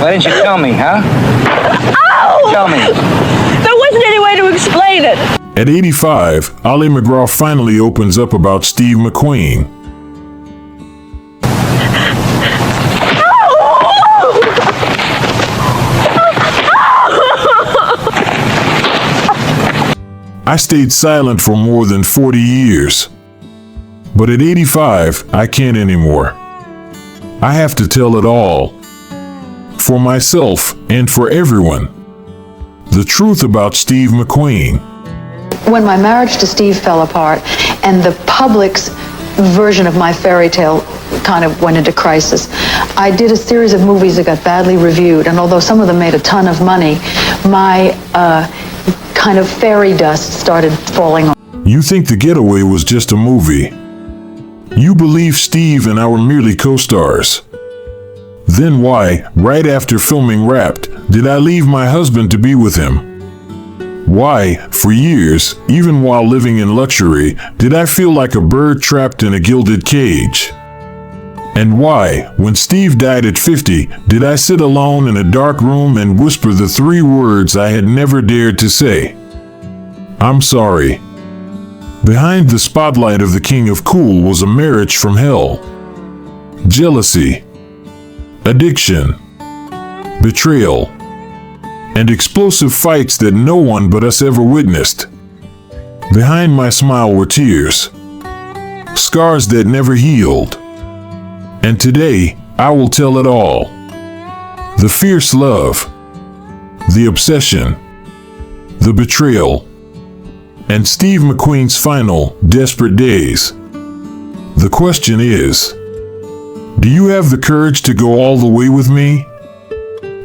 Why didn't you tell me, huh? Ow! Tell me. There wasn't any way to explain it. At 85, Ollie MacGraw finally opens up about Steve McQueen. I stayed silent for more than 40 years. But at 85, I can't anymore. I have to tell it all. For myself and for everyone. The truth about Steve McQueen. When my marriage to Steve fell apart and the public's version of my fairy tale kind of went into crisis, I did a series of movies that got badly reviewed, and although some of them made a ton of money, my kind of fairy dust started falling on. You think The Getaway was just a movie. You believe Steve and I were merely co-stars. Then why, right after filming Wrapped, did I leave my husband to be with him? Why, for years, even while living in luxury, did I feel like a bird trapped in a gilded cage? And why, when Steve died at 50, did I sit alone in a dark room and whisper the 3 words I had never dared to say? I'm sorry. Behind the spotlight of the King of Cool was a marriage from hell. Jealousy, addiction, betrayal, and explosive fights that no one but us ever witnessed. Behind my smile were tears, scars that never healed. And today, I will tell it all. The fierce love, the obsession, the betrayal, and Steve McQueen's final, desperate days. The question is, do you have the courage to go all the way with me?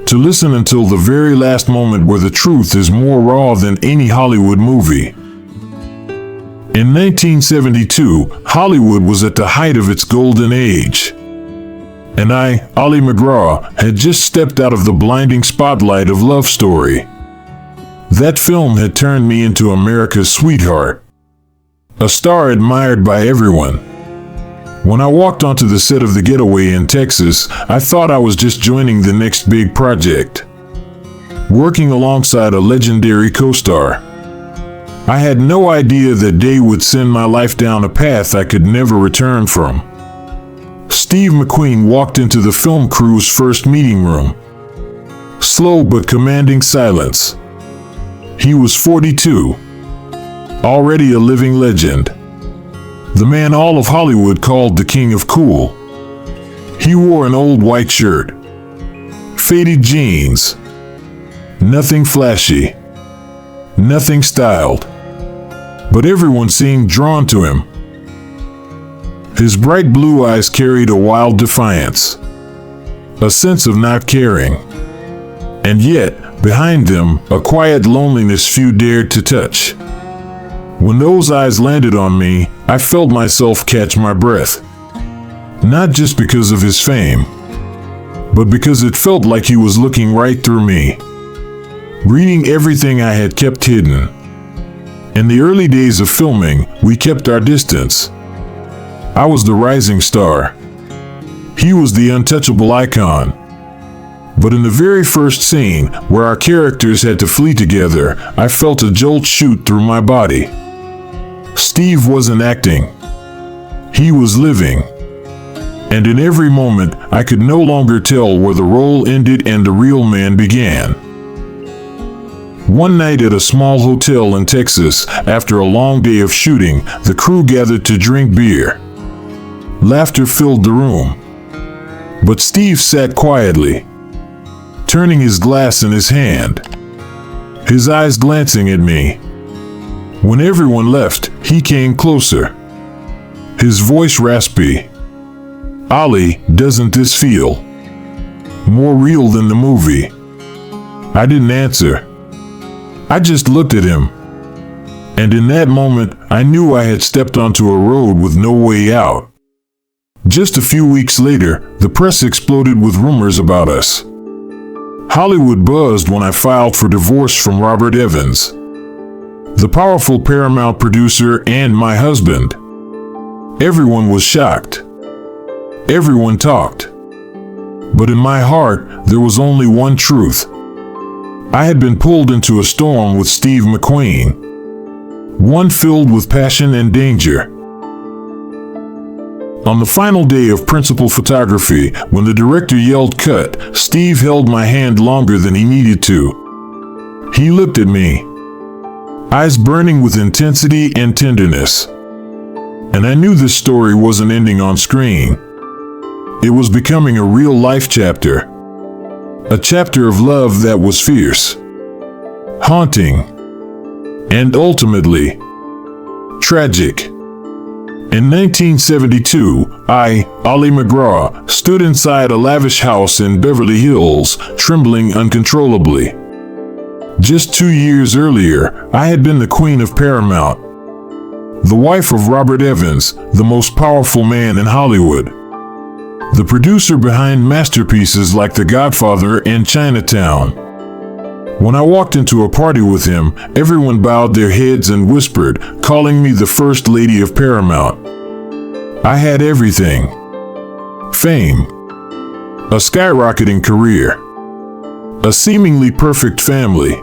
To listen until the very last moment where the truth is more raw than any Hollywood movie. In 1972, Hollywood was at the height of its golden age. And I, Ollie MacGraw, had just stepped out of the blinding spotlight of Love Story. That film had turned me into America's sweetheart, a star admired by everyone. When I walked onto the set of The Getaway in Texas, I thought I was just joining the next big project, working alongside a legendary co-star. I had no idea that day would send my life down a path I could never return from. Steve McQueen walked into the film crew's first meeting room. Slow but commanding silence. He was 42, already a living legend. The man all of Hollywood called the King of Cool. He wore an old white shirt, faded jeans, nothing flashy, nothing styled, but everyone seemed drawn to him. His bright blue eyes carried a wild defiance, a sense of not caring, and yet, behind them, a quiet loneliness few dared to touch. When those eyes landed on me, I felt myself catch my breath. Not just because of his fame, but because it felt like he was looking right through me, reading everything I had kept hidden. In the early days of filming, we kept our distance. I was the rising star. He was the untouchable icon. But in the very first scene, where our characters had to flee together, I felt a jolt shoot through my body. Steve wasn't acting. He was living. And in every moment, I could no longer tell where the role ended and the real man began. One night at a small hotel in Texas, after a long day of shooting, the crew gathered to drink beer. Laughter filled the room. But Steve sat quietly, turning his glass in his hand, his eyes glancing at me. When everyone left, he came closer, his voice raspy. Ollie, doesn't this feel more real than the movie? I didn't answer. I just looked at him. And in that moment, I knew I had stepped onto a road with no way out. Just a few weeks later, the press exploded with rumors about us. Hollywood buzzed when I filed for divorce from Robert Evans, the powerful Paramount producer and my husband. Everyone was shocked. Everyone talked. But in my heart, there was only one truth. I had been pulled into a storm with Steve McQueen, one filled with passion and danger. On the final day of principal photography, when the director yelled cut, Steve held my hand longer than he needed to. He looked at me, eyes burning with intensity and tenderness. And I knew this story wasn't ending on screen. It was becoming a real-life chapter. A chapter of love that was fierce, haunting, and ultimately tragic. In 1972, I, Ollie MacGraw, stood inside a lavish house in Beverly Hills, trembling uncontrollably. Just 2 years earlier, I had been the queen of Paramount, the wife of Robert Evans, the most powerful man in Hollywood, the producer behind masterpieces like The Godfather and Chinatown. When I walked into a party with him, everyone bowed their heads and whispered, calling me the First Lady of Paramount. I had everything: fame, a skyrocketing career, a seemingly perfect family.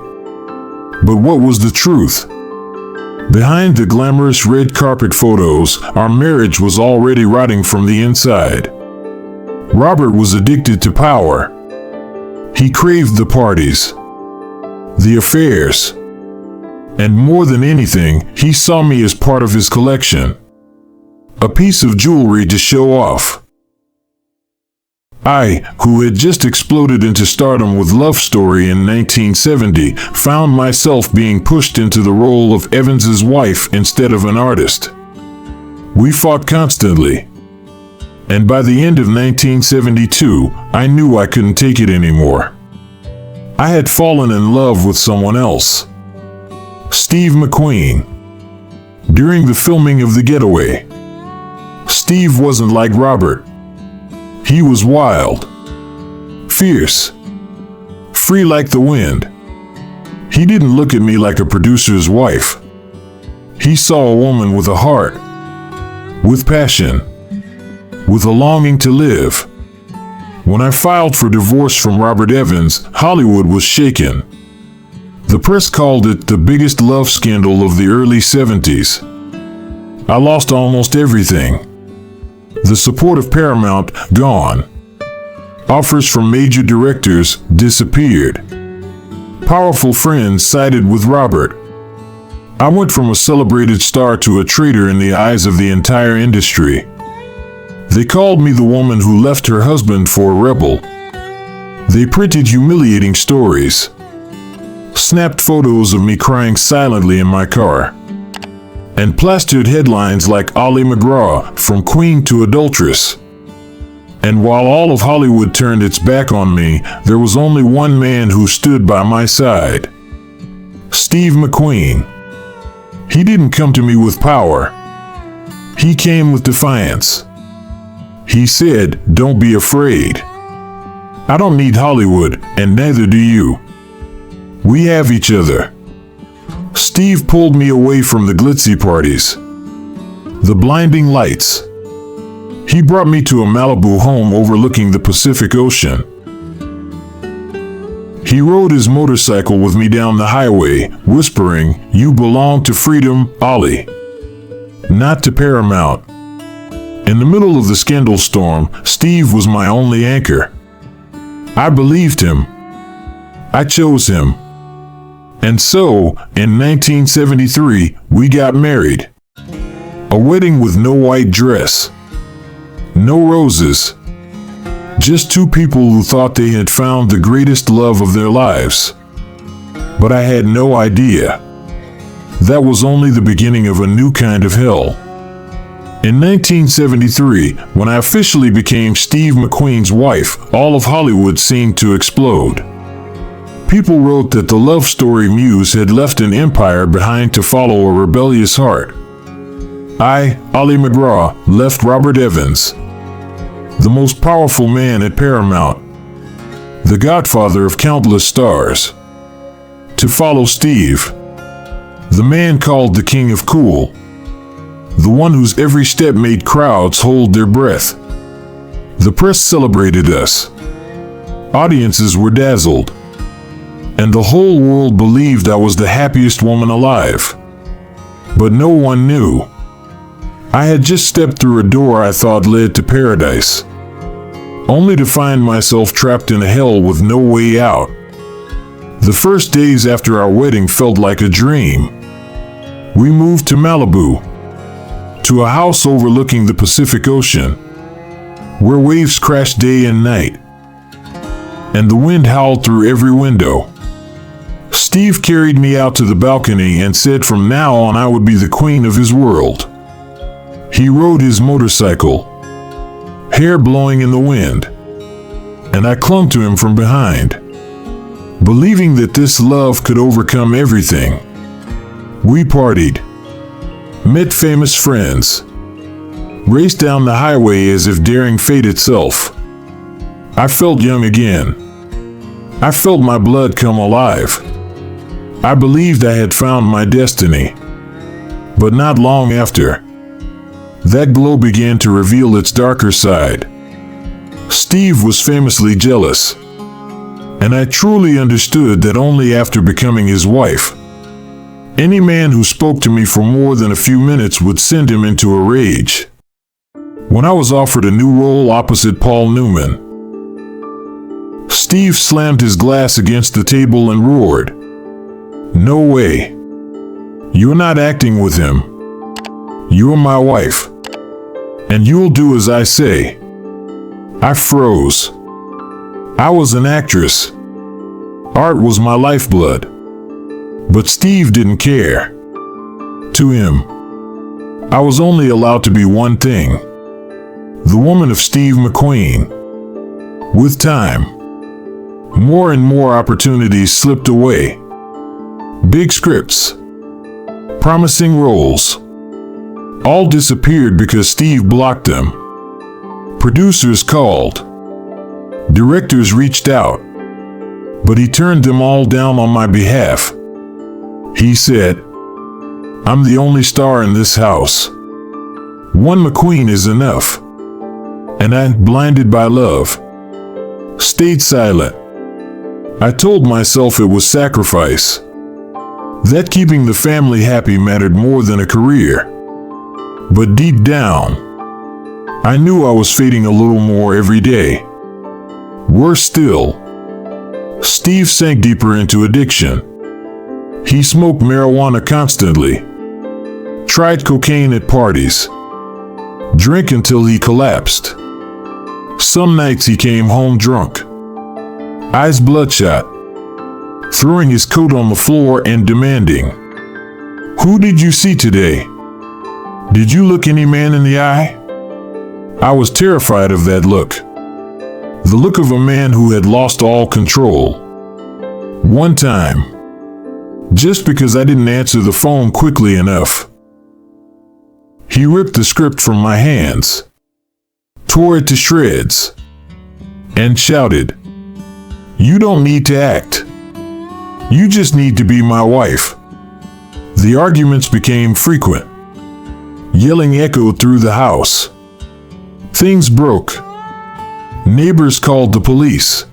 But what was the truth? Behind the glamorous red carpet photos, our marriage was already rotting from the inside. Robert was addicted to power. He craved the parties, the affairs, and more than anything, he saw me as part of his collection. A piece of jewelry to show off. I, who had just exploded into stardom with Love Story in 1970, found myself being pushed into the role of Evans's wife instead of an artist. We fought constantly. And by the end of 1972, I knew I couldn't take it anymore. I had fallen in love with someone else. Steve McQueen. During the filming of The Getaway, Steve wasn't like Robert. He was wild, fierce, free like the wind. He didn't look at me like a producer's wife. He saw a woman with a heart, with passion, with a longing to live. When I filed for divorce from Robert Evans, Hollywood was shaken. The press called it the biggest love scandal of the early 70s. I lost almost everything. The support of Paramount, gone. Offers from major directors disappeared. Powerful friends sided with Robert. I went from a celebrated star to a traitor in the eyes of the entire industry. They called me the woman who left her husband for a rebel. They printed humiliating stories, snapped photos of me crying silently in my car, and plastered headlines like Ollie MacGraw, from queen to adulteress. And while all of Hollywood turned its back on me, there was only one man who stood by my side: Steve McQueen. He didn't come to me with power. He came with defiance. He said, "Don't be afraid. I don't need Hollywood, and neither do you. We have each other." Steve pulled me away from the glitzy parties, the blinding lights. He brought me to a Malibu home overlooking the Pacific Ocean. He rode his motorcycle with me down the highway, whispering, "You belong to freedom, Ollie, not to Paramount." In the middle of the scandal storm, Steve was my only anchor. I believed him. I chose him. And so, in 1973, we got married. A wedding with no white dress, no roses. Just two people who thought they had found the greatest love of their lives. But I had no idea. That was only the beginning of a new kind of hell. In 1973, when I officially became Steve McQueen's wife, all of Hollywood seemed to explode. People wrote that the Love Story muse had left an empire behind to follow a rebellious heart. I, Ollie MacGraw, left Robert Evans, the most powerful man at Paramount, the godfather of countless stars, to follow Steve, the man called the King of Cool, the one whose every step made crowds hold their breath. The press celebrated us. Audiences were dazzled, and the whole world believed I was the happiest woman alive. But no one knew. I had just stepped through a door I thought led to paradise, only to find myself trapped in a hell with no way out. The first days after our wedding felt like a dream. We moved to Malibu, to a house overlooking the Pacific Ocean, where waves crashed day and night, and the wind howled through every window. Steve carried me out to the balcony and said from now on I would be the queen of his world. He rode his motorcycle, hair blowing in the wind, and I clung to him from behind, believing that this love could overcome everything. We partied, met famous friends, raced down the highway as if daring fate itself. I felt young again. I felt my blood come alive. I believed I had found my destiny. But not long after, that glow began to reveal its darker side. Steve was famously jealous, and I truly understood that only after becoming his wife. Any man who spoke to me for more than a few minutes would send him into a rage. When I was offered a new role opposite Paul Newman, Steve slammed his glass against the table and roared, "No way. You're not acting with him. You're my wife, and you'll do as I say." I froze. I was an actress. Art was my lifeblood. But Steve didn't care. To him, I was only allowed to be one thing: the woman of Steve McQueen. With time, more and more opportunities slipped away. Big scripts, promising roles, all disappeared because Steve blocked them. Producers called. Directors reached out. But he turned them all down on my behalf. He said, "I'm the only star in this house. One McQueen is enough." And I, blinded by love, stayed silent. I told myself it was sacrifice, that keeping the family happy mattered more than a career. But deep down, I knew I was fading a little more every day. Worse still, Steve sank deeper into addiction. He smoked marijuana constantly, tried cocaine at parties, drank until he collapsed. Some nights he came home drunk, eyes bloodshot, throwing his coat on the floor and demanding, "Who did you see today? Did you look any man in the eye?" I was terrified of that look. The look of a man who had lost all control. One time, just because I didn't answer the phone quickly enough, he ripped the script from my hands, tore it to shreds, and shouted, "You don't need to act. You just need to be my wife." The arguments became frequent. Yelling echoed through the house. Things broke. Neighbors called the police.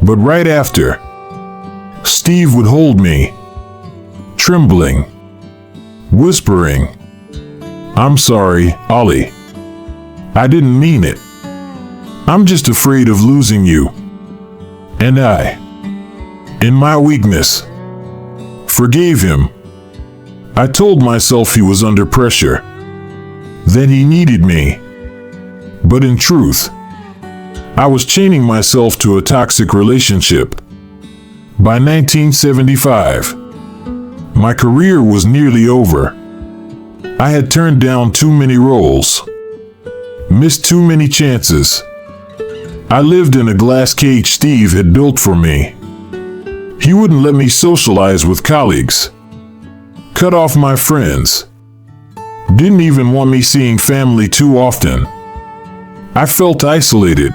But right after, Steve would hold me, trembling, whispering, "I'm sorry, Ollie. I didn't mean it. I'm just afraid of losing you." And I, in my weakness, forgave him. I told myself he was under pressure, that he needed me. But in truth, I was chaining myself to a toxic relationship. By 1975, my career was nearly over. I had turned down too many roles, missed too many chances. I lived in a glass cage Steve had built for me. He wouldn't let me socialize with colleagues, cut off my friends, didn't even want me seeing family too often. I felt isolated,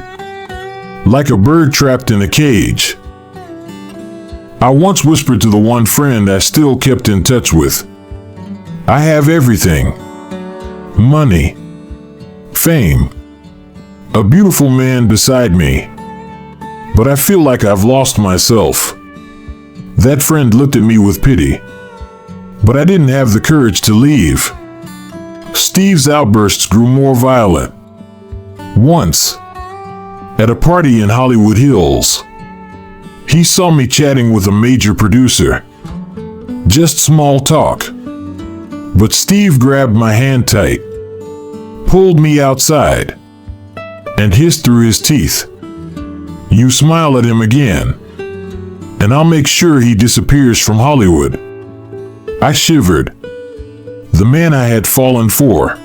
like a bird trapped in a cage. I once whispered to the one friend I still kept in touch with, "I have everything: money, fame, a beautiful man beside me, but I feel like I've lost myself. That friend looked at me with pity, but I didn't have the courage to leave. Steve's outbursts grew more violent. Once, at a party in Hollywood Hills, he saw me chatting with a major producer. Just small talk. But Steve grabbed my hand tight, pulled me outside, and hissed through his teeth, "You smile at him again, and I'll make sure he disappears from Hollywood." I shivered. The man I had fallen for,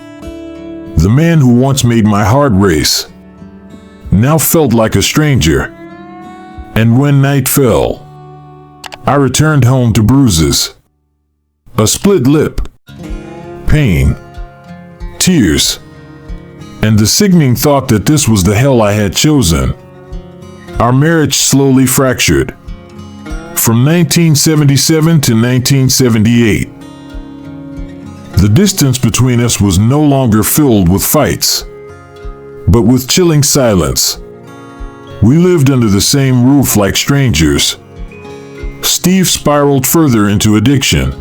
the man who once made my heart race, now felt like a stranger. And when night fell, I returned home to bruises, a split lip, pain, tears, and the sickening thought that this was the hell I had chosen. Our marriage slowly fractured. From 1977 to 1978, the distance between us was no longer filled with fights, but with chilling silence. We lived under the same roof like strangers. Steve spiraled further into addiction,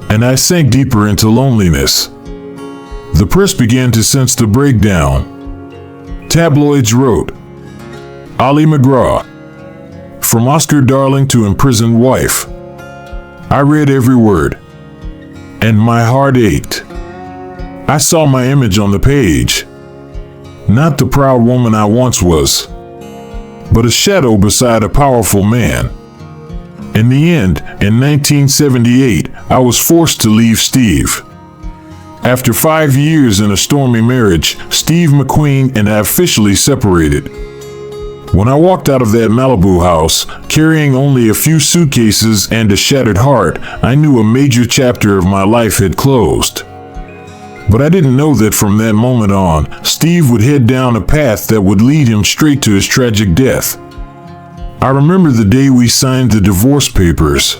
and I sank deeper into loneliness. The press began to sense the breakdown. Tabloids wrote, "Ali MacGraw, from Oscar darling to imprisoned wife." I read every word, and my heart ached. I saw my image on the page, not the proud woman I once was, but a shadow beside a powerful man. In the end, in 1978, I was forced to leave Steve. After 5 years in a stormy marriage, Steve McQueen and I officially separated. When I walked out of that Malibu house, carrying only a few suitcases and a shattered heart, I knew a major chapter of my life had closed. But I didn't know that from that moment on, Steve would head down a path that would lead him straight to his tragic death. I remember the day we signed the divorce papers.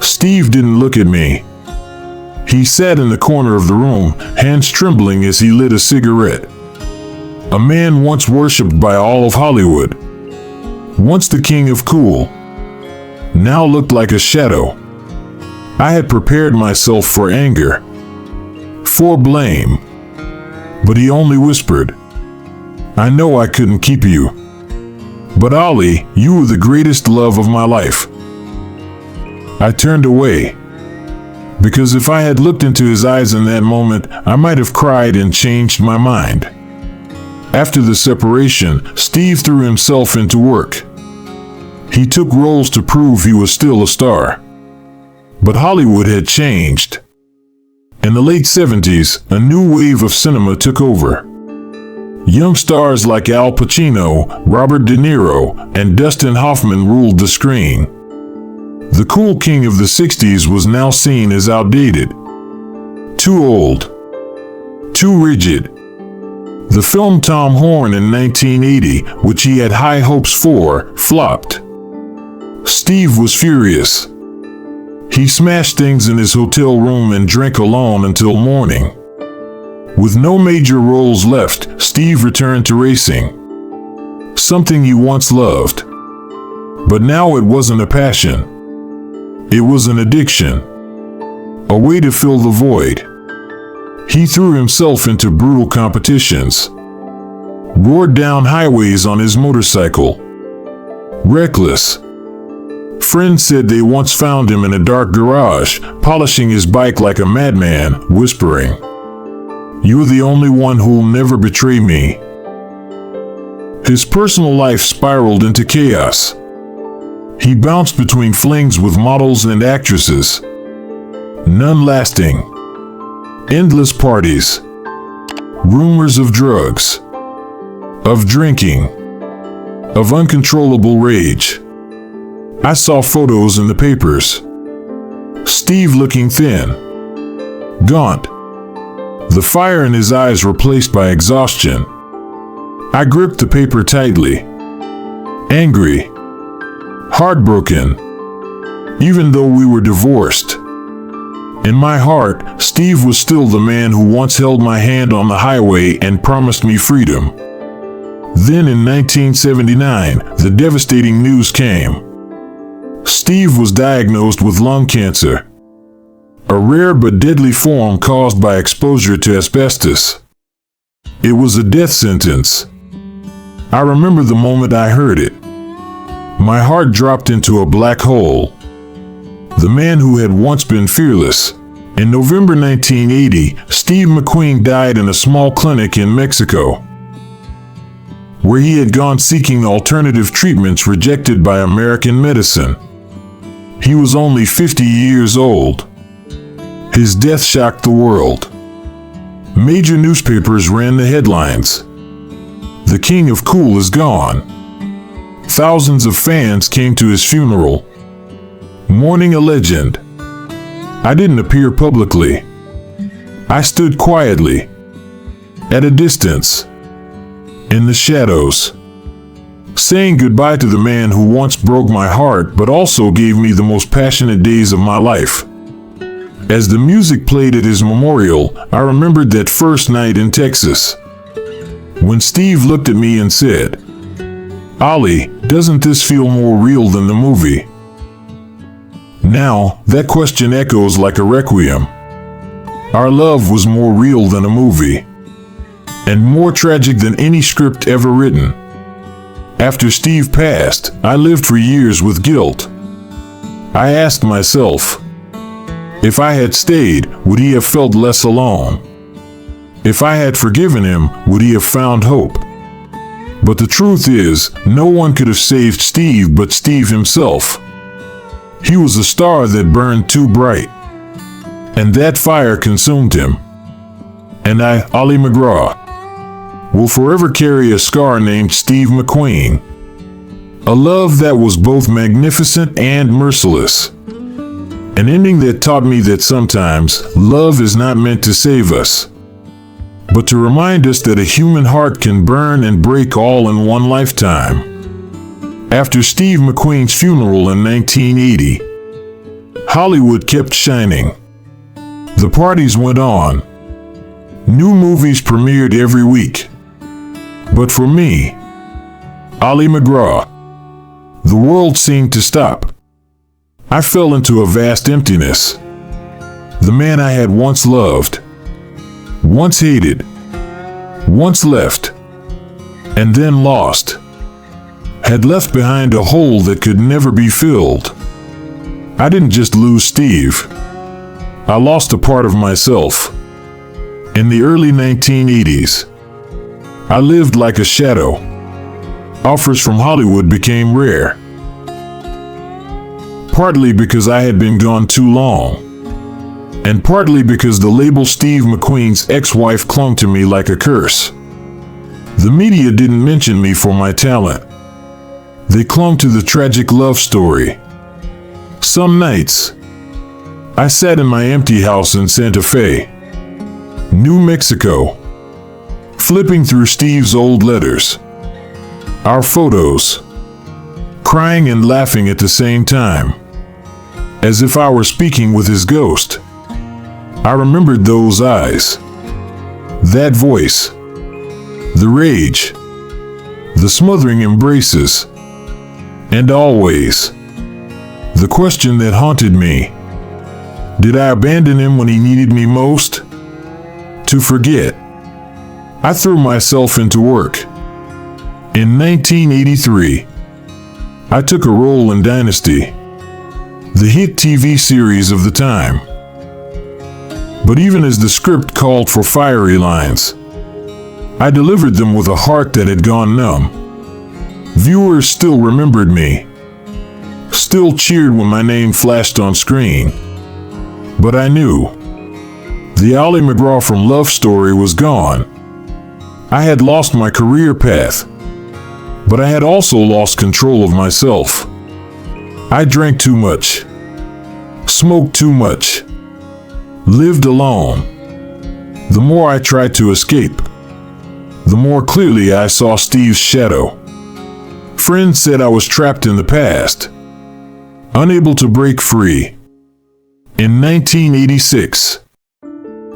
Steve didn't look at me. He sat in the corner of the room, hands trembling as he lit a cigarette. A man once worshipped by all of Hollywood, once the king of cool, now looked like a shadow. I had prepared myself for anger, for blame, but he only whispered, "I know I couldn't keep you, but Ali, you were the greatest love of my life." I turned away, because if I had looked into his eyes in that moment, I might have cried and changed my mind. After the separation, Steve threw himself into work. He took roles to prove he was still a star. But Hollywood had changed. In the late 70s, a new wave of cinema took over. Young stars like Al Pacino, Robert De Niro, and Dustin Hoffman ruled the screen. The cool king of the 60s was now seen as outdated, too old, too rigid. The film Tom Horn in 1980, which he had high hopes for, flopped. Steve was furious. He smashed things in his hotel room and drank alone until morning. With no major roles left, Steve returned to racing, something he once loved. But now it wasn't a passion. It was an addiction, a way to fill the void. He threw himself into brutal competitions, roared down highways on his motorcycle, reckless. Friends said they once found him in a dark garage, polishing his bike like a madman, whispering, "You're the only one who'll never betray me." His personal life spiraled into chaos. He bounced between flings with models and actresses, none lasting. Endless parties, rumors of drugs, of drinking, of uncontrollable rage. I saw photos in the papers. Steve looking thin, gaunt, the fire in his eyes replaced by exhaustion. I gripped the paper tightly, angry, heartbroken, even though we were divorced. In my heart, Steve was still the man who once held my hand on the highway and promised me freedom. Then in 1979, the devastating news came. Steve was diagnosed with lung cancer, a rare but deadly form caused by exposure to asbestos. It was a death sentence. I remember the moment I heard it. My heart dropped into a black hole. The man who had once been fearless. In November 1980, Steve McQueen died in a small clinic in Mexico, where he had gone seeking alternative treatments rejected by American medicine. He was only 50 years old. His death shocked the world. Major newspapers ran the headlines. The king of cool is gone. Thousands of fans came to his funeral, mourning a legend. I didn't appear publicly. I stood quietly, at a distance, in the shadows, saying goodbye to the man who once broke my heart but also gave me the most passionate days of my life. As the music played at his memorial, I remembered that first night in Texas, when Steve looked at me and said, "Ollie, doesn't this feel more real than the movie?" Now, that question echoes like a requiem. Our love was more real than a movie, and more tragic than any script ever written. After Steve passed, I lived for years with guilt. I asked myself, if I had stayed, would he have felt less alone? If I had forgiven him, would he have found hope? But the truth is, no one could have saved Steve but Steve himself. He was a star that burned too bright, and that fire consumed him. And I, Ollie MacGraw, will forever carry a scar named Steve McQueen. A love that was both magnificent and merciless. An ending that taught me that sometimes love is not meant to save us, but to remind us that a human heart can burn and break all in one lifetime. After Steve McQueen's funeral in 1980, Hollywood kept shining. The parties went on. New movies premiered every week. But for me, Ollie MacGraw, the world seemed to stop. I fell into a vast emptiness. The man I had once loved, once hated, once left, and then lost, had left behind a hole that could never be filled. I didn't just lose Steve. I lost a part of myself. In the early 1980s, I lived like a shadow. Offers from Hollywood became rare. Partly because I had been gone too long, and partly because the label Steve McQueen's ex-wife clung to me like a curse. The media didn't mention me for my talent. They clung to the tragic love story. Some nights, I sat in my empty house in Santa Fe, New Mexico, flipping through Steve's old letters, our photos, crying and laughing at the same time, as if I were speaking with his ghost. I remembered those eyes, that voice, the rage, the smothering embraces, and always, the question that haunted me: did I abandon him when he needed me most? To forget. I threw myself into work. In 1983, I took a role in Dynasty, the hit TV series of the time. But even as the script called for fiery lines, I delivered them with a heart that had gone numb. Viewers still remembered me, still cheered when my name flashed on screen. But I knew the Ollie MacGraw from Love Story was gone. I had lost my career path, but I had also lost control of myself. I drank too much, smoked too much, lived alone. The more I tried to escape, the more clearly I saw Steve's shadow. Friends said I was trapped in the past, unable to break free. In 1986,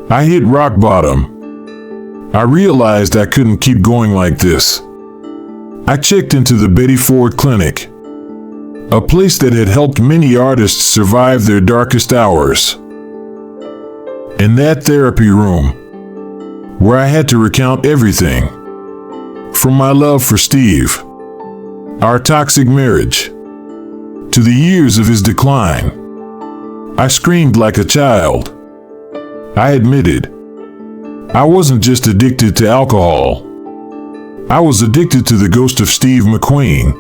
I hit rock bottom. I realized I couldn't keep going like this. I checked into the Betty Ford Clinic, a place that had helped many artists survive their darkest hours. In that therapy room, where I had to recount everything, from my love for Steve, our toxic marriage, to the years of his decline, I screamed like a child. I admitted, I wasn't just addicted to alcohol. I was addicted to the ghost of Steve McQueen.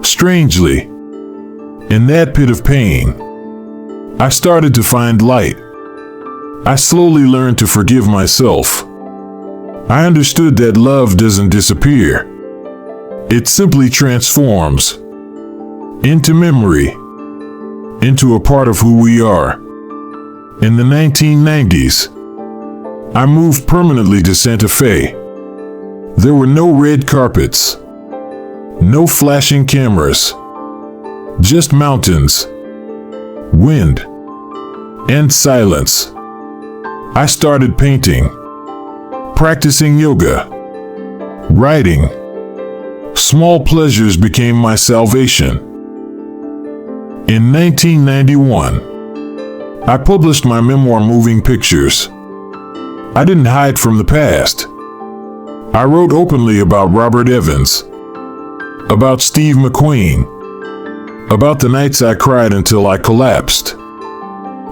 Strangely, in that pit of pain, I started to find light. I slowly learned to forgive myself. I understood that love doesn't disappear. It simply transforms into memory, into a part of who we are. In the 1990s, I moved permanently to Santa Fe. There were no red carpets, no flashing cameras, just mountains, wind, and silence. I started painting, practicing yoga, writing. Small pleasures became my salvation. In 1991, I published my memoir, Moving Pictures. I didn't hide from the past. I wrote openly about Robert Evans, about Steve McQueen, about the nights I cried until I collapsed.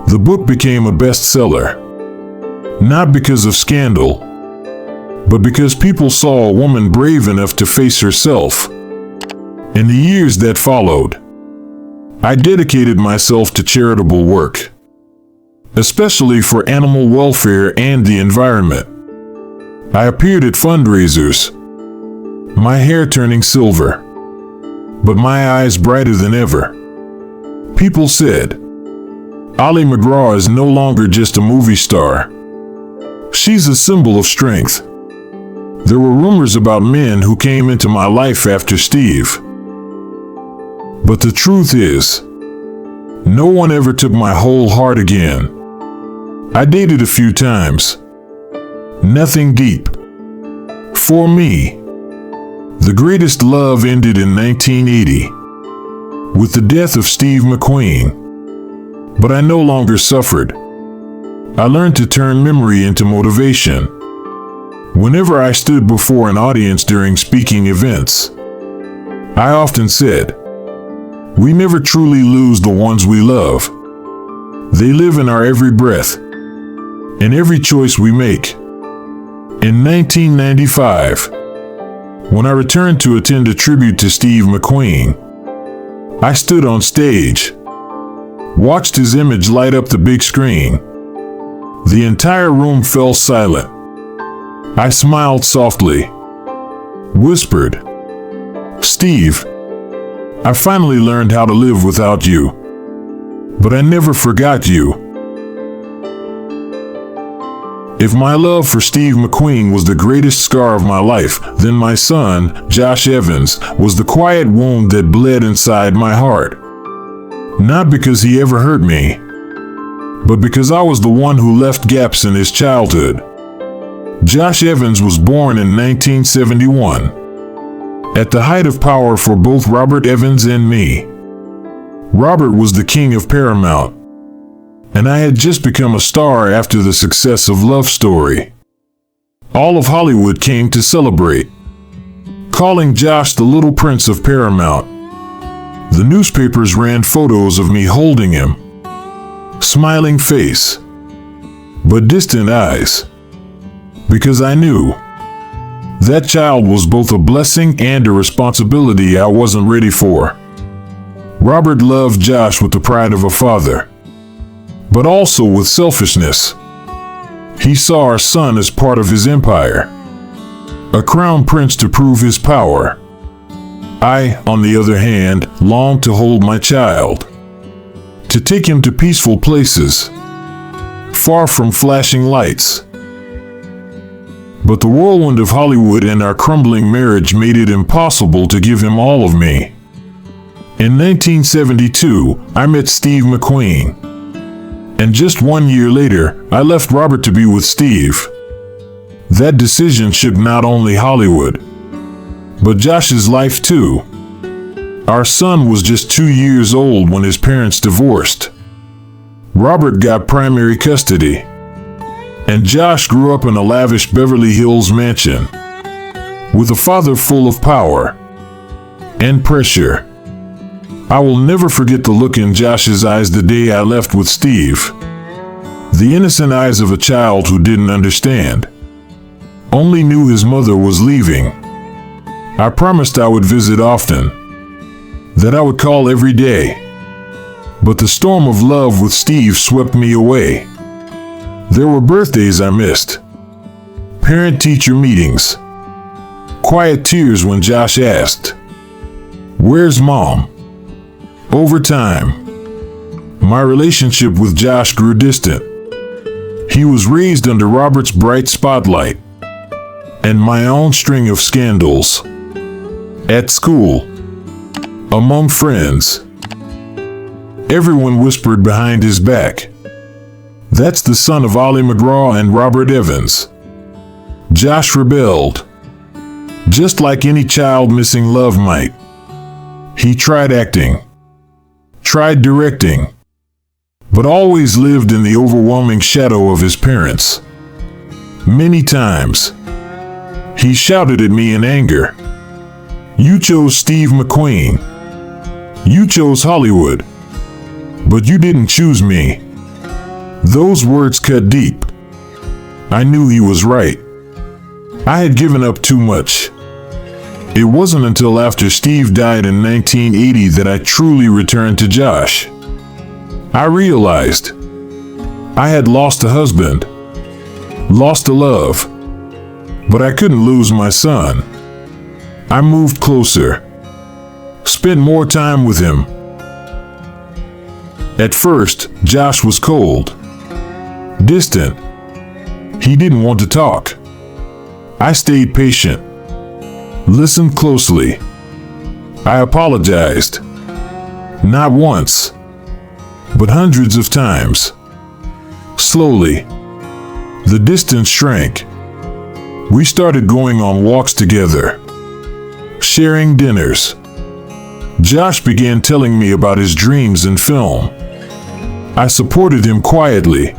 The book became a bestseller, not because of scandal, but because people saw a woman brave enough to face herself. In the years that followed, I dedicated myself to charitable work, especially for animal welfare and the environment. I appeared at fundraisers, my hair turning silver, but my eyes brighter than ever. People said, Ali MacGraw is no longer just a movie star. She's a symbol of strength. There were rumors about men who came into my life after Steve. But the truth is, no one ever took my whole heart again. I dated a few times. Nothing deep. For me, the greatest love ended in 1980 with the death of Steve McQueen. But I no longer suffered. I learned to turn memory into motivation. Whenever I stood before an audience during speaking events, I often said, we never truly lose the ones we love. They live in our every breath, in every choice we make. In 1995, when I returned to attend a tribute to Steve McQueen, I stood on stage, watched his image light up the big screen. The entire room fell silent. I smiled softly, whispered, Steve, I finally learned how to live without you, but I never forgot you. If my love for Steve McQueen was the greatest scar of my life, then my son, Josh Evans, was the quiet wound that bled inside my heart. Not because he ever hurt me, but because I was the one who left gaps in his childhood. Josh Evans was born in 1971, at the height of power for both Robert Evans and me. Robert was the king of Paramount, and I had just become a star after the success of Love Story. All of Hollywood came to celebrate, calling Josh the Little Prince of Paramount. The newspapers ran photos of me holding him, smiling face, but distant eyes, because I knew that child was both a blessing and a responsibility I wasn't ready for. Robert loved Josh with the pride of a father, but also with selfishness. He saw our son as part of his empire, a crown prince to prove his power. I, on the other hand, longed to hold my child, to take him to peaceful places, far from flashing lights. But the whirlwind of Hollywood and our crumbling marriage made it impossible to give him all of me. In 1972, I met Steve McQueen, and just 1 year later, I left Robert to be with Steve. That decision shook not only Hollywood, but Josh's life too. Our son was just 2 years old when his parents divorced. Robert got primary custody, and Josh grew up in a lavish Beverly Hills mansion with a father full of power and pressure. I will never forget the look in Josh's eyes the day I left with Steve. The innocent eyes of a child who didn't understand, only knew his mother was leaving. I promised I would visit often, that I would call every day. But the storm of love with Steve swept me away. There were birthdays I missed, parent-teacher meetings, quiet tears when Josh asked, "Where's Mom?" Over time, my relationship with Josh grew distant. He was raised under Robert's bright spotlight and my own string of scandals. At school, among friends, everyone whispered behind his back, "That's the son of Ollie MacGraw and Robert Evans." Josh rebelled, just like any child missing love might. He tried acting, tried directing, but always lived in the overwhelming shadow of his parents. Many times, he shouted at me in anger, "You chose Steve McQueen. You chose Hollywood, but you didn't choose me." Those words cut deep. I knew he was right. I had given up too much. It wasn't until after Steve died in 1980 that I truly returned to Josh. I realized I had lost a husband, lost a love, but I couldn't lose my son. I moved closer, spent more time with him. At first, Josh was cold, distant. He didn't want to talk. I stayed patient, listened closely. I apologized, not once, but hundreds of times. Slowly, the distance shrank. We started going on walks together, sharing dinners. Josh began telling me about his dreams in film. I supported him quietly.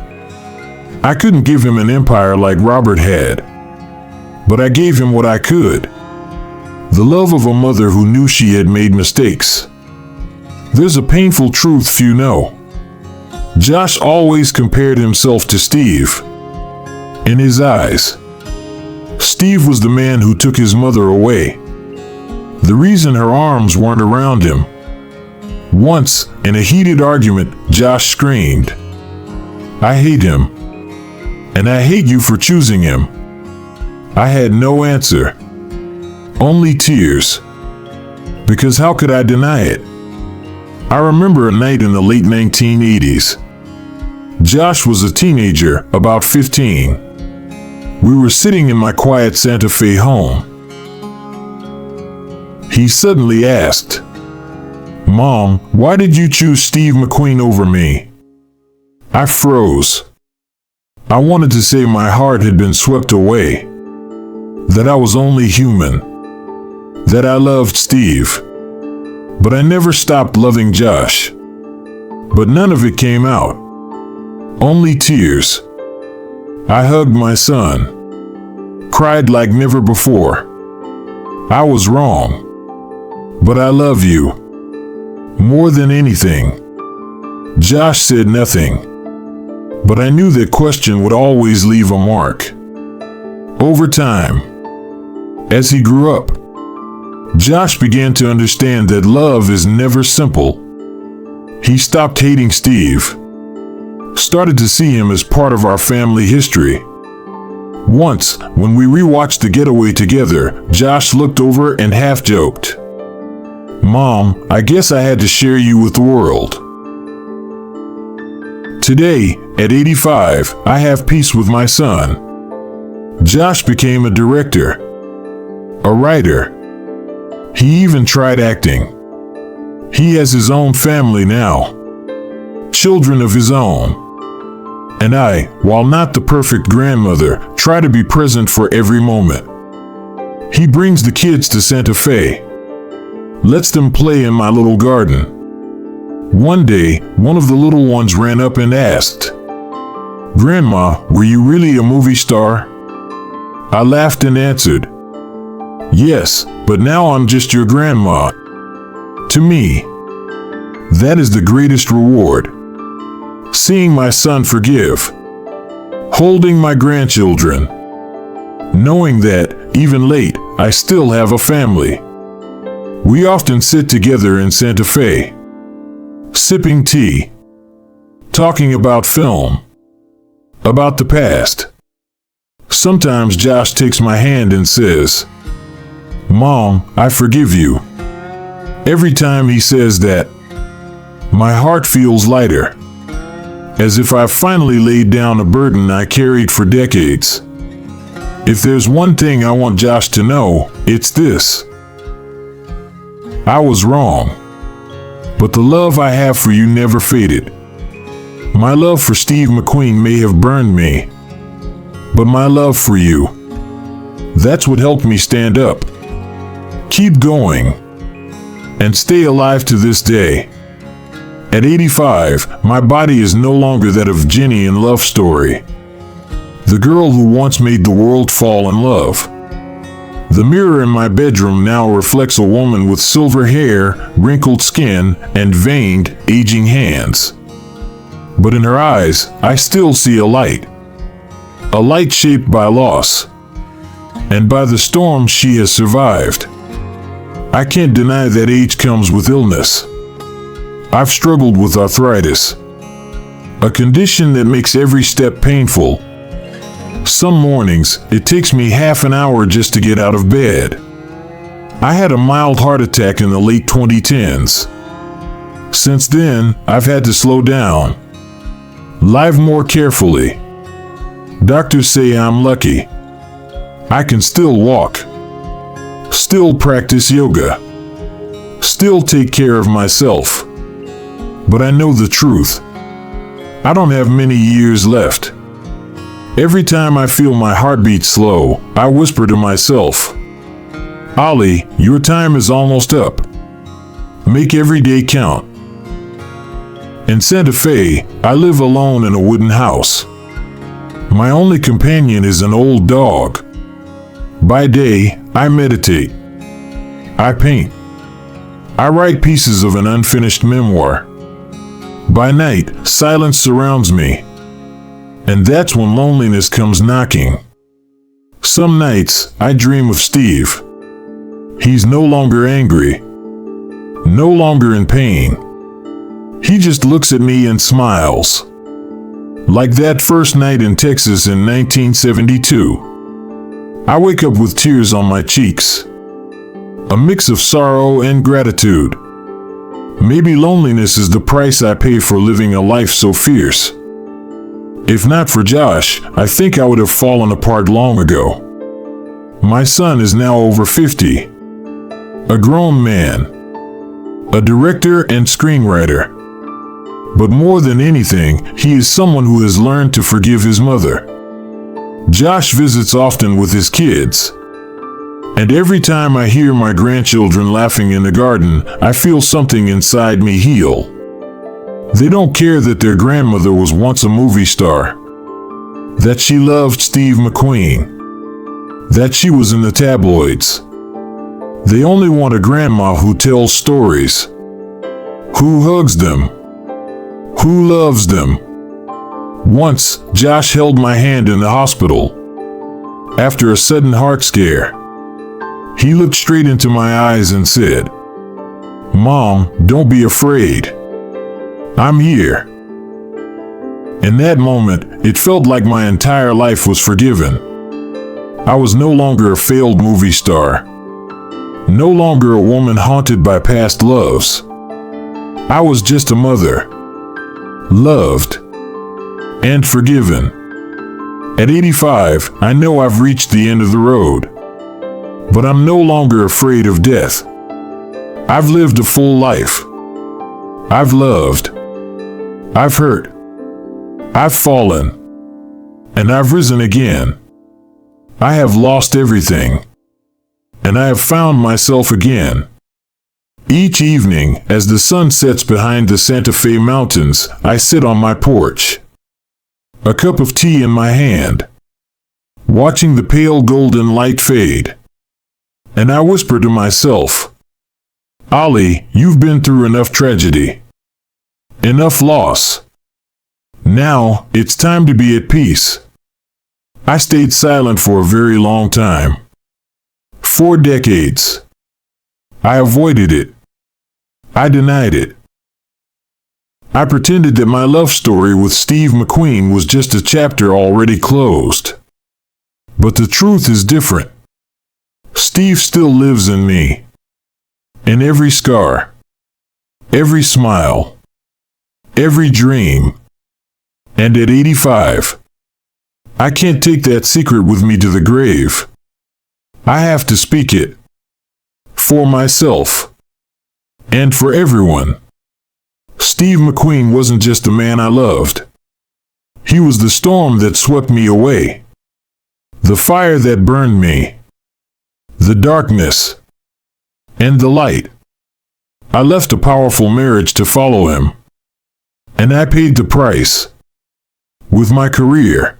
I couldn't give him an empire like Robert had, but I gave him what I could. The love of a mother who knew she had made mistakes. There's a painful truth few know. Josh always compared himself to Steve. In his eyes, Steve was the man who took his mother away, the reason her arms weren't around him. Once, in a heated argument, Josh screamed, "I hate him, and I hate you for choosing him." I had no answer, only tears, because how could I deny it? I remember a night in the late 1980s. Josh was a teenager, about 15. We were sitting in my quiet Santa Fe home. He suddenly asked, "Mom, why did you choose Steve McQueen over me?" I froze. I wanted to say my heart had been swept away, that I was only human, that I loved Steve, but I never stopped loving Josh. But none of it came out, only tears. I hugged my son, cried like never before. I was wrong, but I love you more than anything. Josh said nothing, but I knew that question would always leave a mark. Over time, as he grew up, Josh began to understand that love is never simple. He stopped hating Steve, started to see him as part of our family history. Once, when we rewatched The Getaway together, Josh looked over and half joked, "Mom, I guess I had to share you with the world." Today, at 85, I have peace with my son. Josh became a director, a writer. He even tried acting. He has his own family now, children of his own. And I, while not the perfect grandmother, try to be present for every moment. He brings the kids to Santa Fe, lets them play in my little garden. One day, one of the little ones ran up and asked, "Grandma, were you really a movie star?" I laughed and answered, "Yes, but now I'm just your grandma." To me, that is the greatest reward. Seeing my son forgive, holding my grandchildren, knowing that, even late, I still have a family. We often sit together in Santa Fe, sipping tea, talking about film, about the past. Sometimes Josh takes my hand and says, "Mom, I forgive you." Every time he says that, my heart feels lighter, as if I've finally laid down a burden I carried for decades. If there's one thing I want Josh to know, it's this: I was wrong, but the love I have for you never faded. My love for Steve McQueen may have burned me, but my love for you, that's what helped me stand up, keep going, and stay alive to this day. At 85, my body is no longer that of Jenny in Love Story, the girl who once made the world fall in love. The mirror in my bedroom now reflects a woman with silver hair, wrinkled skin, and veined, aging hands. But in her eyes, I still see a light shaped by loss, and by the storm she has survived. I can't deny that age comes with illness. I've struggled with arthritis, a condition that makes every step painful. Some mornings, it takes me half an hour just to get out of bed. I had a mild heart attack in the late 2010s. Since then, I've had to slow down, live more carefully. Doctors say I'm lucky. I can still walk, still practice yoga, still take care of myself. But I know the truth. I don't have many years left. Every time I feel my heartbeat slow, I whisper to myself, "Ollie, your time is almost up. Make every day count." In Santa Fe, I live alone in a wooden house. My only companion is an old dog. By day, I meditate. I paint. I write pieces of an unfinished memoir. By night, silence surrounds me, and that's when loneliness comes knocking. Some nights, I dream of Steve. He's no longer angry, no longer in pain. He just looks at me and smiles. Like that first night in Texas in 1972. I wake up with tears on my cheeks, a mix of sorrow and gratitude. Maybe loneliness is the price I pay for living a life so fierce. If not for Josh, I think I would have fallen apart long ago. My son is now over 50, a grown man, a director and screenwriter. But more than anything, he is someone who has learned to forgive his mother. Josh visits often with his kids, and every time I hear my grandchildren laughing in the garden, I feel something inside me heal. They don't care that their grandmother was once a movie star, that she loved Steve McQueen, that she was in the tabloids. They only want a grandma who tells stories, who hugs them, who loves them. Once, Josh held my hand in the hospital after a sudden heart scare. He looked straight into my eyes and said, "Mom, don't be afraid. I'm here." In that moment, it felt like my entire life was forgiven. I was no longer a failed movie star, no longer a woman haunted by past loves. I was just a mother, loved and forgiven. At 85, I know I've reached the end of the road, but I'm no longer afraid of death. I've lived a full life. I've loved. I've hurt. I've fallen. And I've risen again. I have lost everything, and I have found myself again. Each evening, as the sun sets behind the Santa Fe Mountains, I sit on my porch, a cup of tea in my hand, watching the pale golden light fade. And I whisper to myself, Ollie, you've been through enough tragedy, enough loss. Now, it's time to be at peace. I stayed silent for a very long time. 4 decades. I avoided it. I denied it. I pretended that my love story with Steve McQueen was just a chapter already closed. But the truth is different. Steve still lives in me. In every scar, every smile, every dream. And at 85, I can't take that secret with me to the grave. I have to speak it. For myself. And for everyone. Steve McQueen wasn't just the man I loved. He was the storm that swept me away. The fire that burned me. The darkness. And the light. I left a powerful marriage to follow him. And I paid the price. With my career.